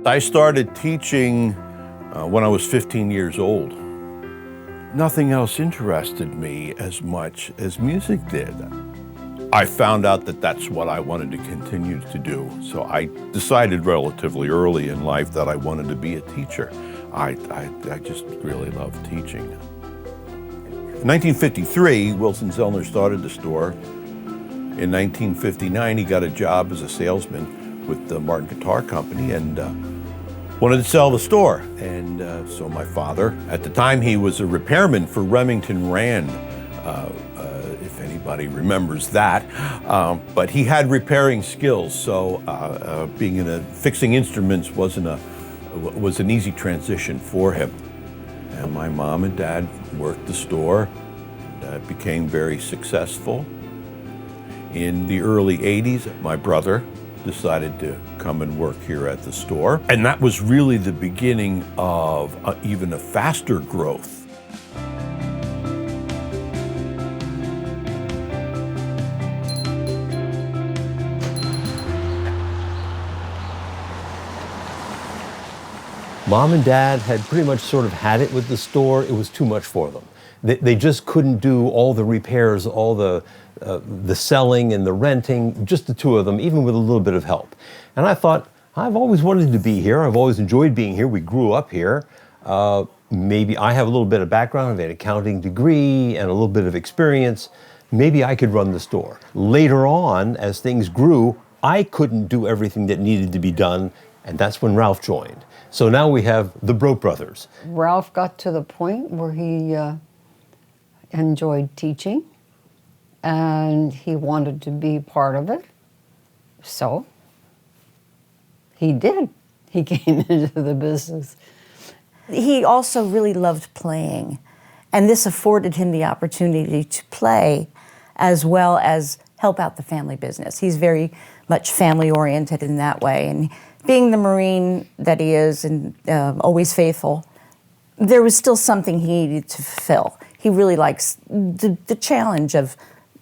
I started teaching when I was 15 years old. Nothing else interested me as much as music did. I found out that that's what I wanted to continue to do, so I decided relatively early in life that I wanted to be a teacher. I just really loved teaching. In 1953, Wilson Zellner started the store. In 1959, he got a job as a salesman with the Martin Guitar Company and wanted to sell the store. And so my father, at the time he was a repairman for Remington Rand, if anybody remembers that, but he had repairing skills, so fixing instruments was an easy transition for him. And my mom and dad worked the store, became very successful. In the early 80s, my brother decided to come and work here at the store. And that was really the beginning of even a faster growth. Mom and Dad had pretty much sort of had it with the store. It was too much for them. They just couldn't do all the repairs, all the selling and the renting, just the two of them, even with a little bit of help. And I thought, I've always wanted to be here. I've always enjoyed being here. We grew up here. Maybe I have a little bit of background. I have an accounting degree and a little bit of experience. Maybe I could run the store. Later on, as things grew, I couldn't do everything that needed to be done, and that's when Ralph joined. So now we have the Brodt brothers. Ralph got to the point where he enjoyed teaching, and he wanted to be part of it. So he did. He came into the business. He also really loved playing, and this afforded him the opportunity to play as well as help out the family business. He's very much family-oriented in that way, and being the Marine that he is and always faithful, there was still something he needed to fulfill. He really likes the challenge of,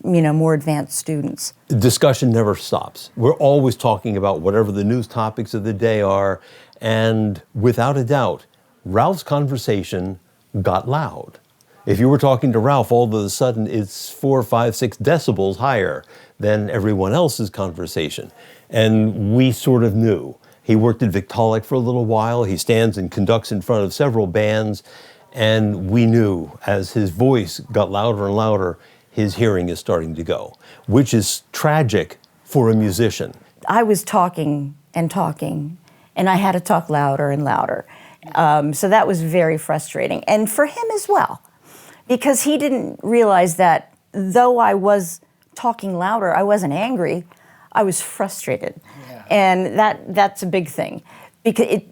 more advanced students. The discussion never stops. We're always talking about whatever the news topics of the day are, and without a doubt, Ralph's conversation got loud. If you were talking to Ralph, all of a sudden it's 4, 5, 6 decibels higher than everyone else's conversation. And we sort of knew. He worked at Victaulic for a little while. He stands and conducts in front of several bands. And we knew as his voice got louder and louder, his hearing is starting to go, which is tragic for a musician. I was talking, and I had to talk louder and louder. So that was very frustrating. And for him as well, because he didn't realize that though I was talking louder, I wasn't angry, I was frustrated. Yeah. And that's a big thing, because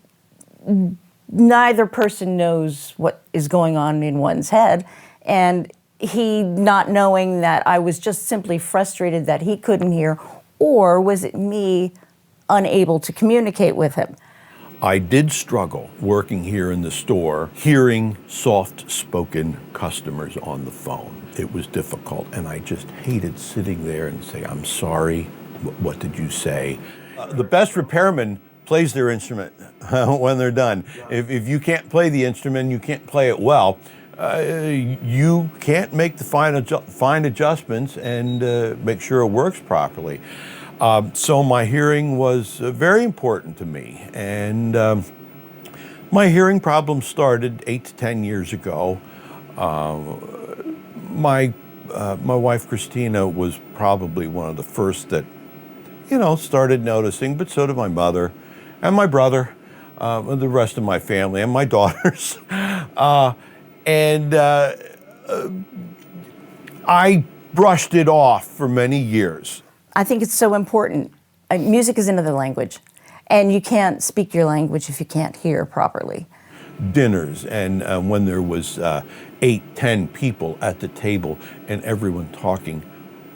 neither person knows what is going on in one's head, and he not knowing that I was just simply frustrated that he couldn't hear, or was it me unable to communicate with him? I did struggle working here in the store, hearing soft-spoken customers on the phone. It was difficult, and I just hated sitting there and say, I'm sorry, what did you say? The best repairman plays their instrument when they're done. If you can't play the instrument, you can't play it well, you can't make the fine adjustments and make sure it works properly. So my hearing was very important to me, and my hearing problem started 8 to 10 years ago. My wife Christina was probably one of the first that, started noticing, but so did my mother and my brother, and the rest of my family, and my daughters. I brushed it off for many years. I think it's so important. Music is another language, and you can't speak your language if you can't hear properly. Dinners, and when there was 8, 10 people at the table and everyone talking,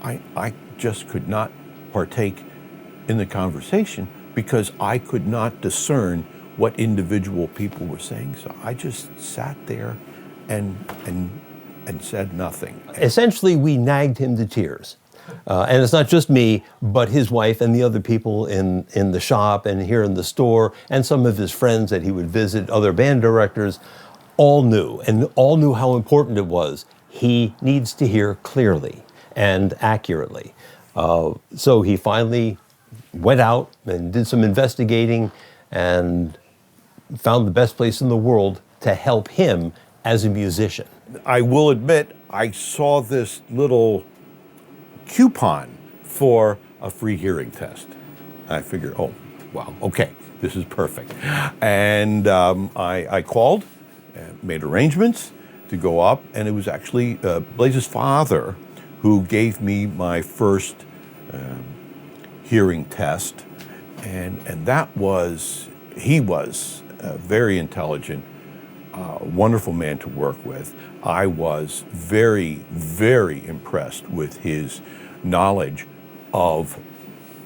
I just could not partake in the conversation because I could not discern what individual people were saying. So I just sat there and said nothing. Essentially, we nagged him to tears. And it's not just me, but his wife and the other people in the shop and here in the store, and some of his friends that he would visit, other band directors, all knew how important it was. He needs to hear clearly and accurately. So he finally went out and did some investigating and found the best place in the world to help him as a musician. I will admit, I saw this little coupon for a free hearing test. I figured, oh, wow, okay, this is perfect. And I called, made arrangements to go up, and it was actually Blaze's father who gave me my first hearing test, and he was very intelligent, wonderful man to work with. I was very, very impressed with his knowledge of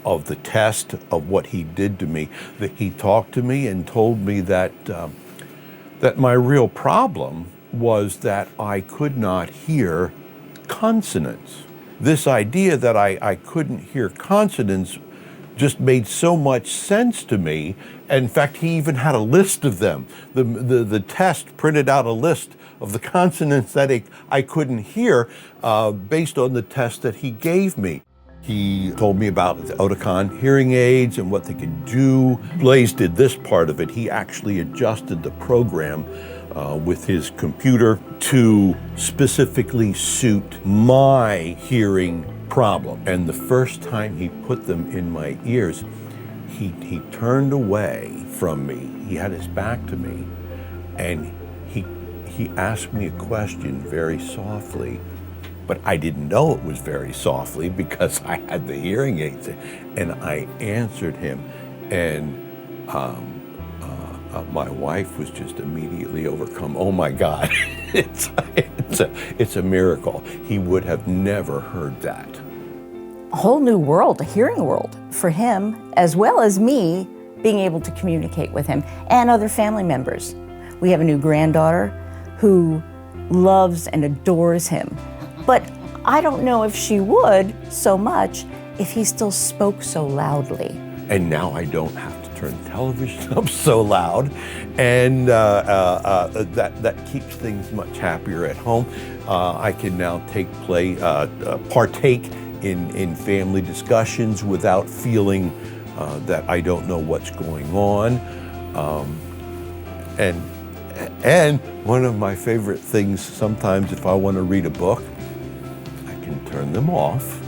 the test, of what he did to me. That he talked to me and told me that my real problem was that I could not hear consonants. This idea that I couldn't hear consonants just made so much sense to me. In fact, he even had a list of them. The test printed out a list of the consonants that I couldn't hear based on the test that he gave me. He told me about the Oticon hearing aids and what they could do. Blaze did this part of it. He actually adjusted the program with his computer to specifically suit my hearing problem. And the first time he put them in my ears, he turned away from me. He had his back to me, and he asked me a question very softly, but I didn't know it was very softly because I had the hearing aids, and I answered him, and my wife was just immediately overcome. Oh my God, it's a miracle. He would have never heard that. A whole new world, a hearing world for him, as well as me being able to communicate with him and other family members. We have a new granddaughter who loves and adores him, but I don't know if she would so much if he still spoke so loudly. And now I don't have to turn the television up so loud, and that keeps things much happier at home. I can now partake in family discussions without feeling that I don't know what's going on. And one of my favorite things sometimes, if I want to read a book, I can turn them off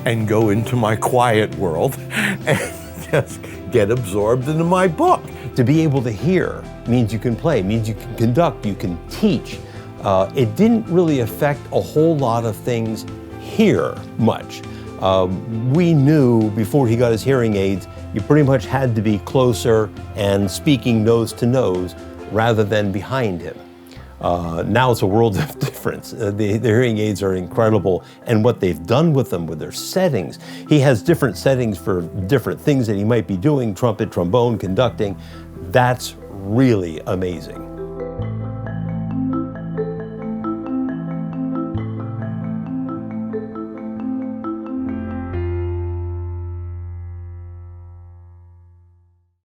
and go into my quiet world and just get absorbed into my book. To be able to hear means you can play, means you can conduct, you can teach. It didn't really affect a whole lot of things here much. We knew before he got his hearing aids, you pretty much had to be closer and speaking nose to nose rather than behind him. Now it's a world of difference. The hearing aids are incredible, and what they've done with them, with their settings. He has different settings for different things that he might be doing, trumpet, trombone, conducting. That's really amazing.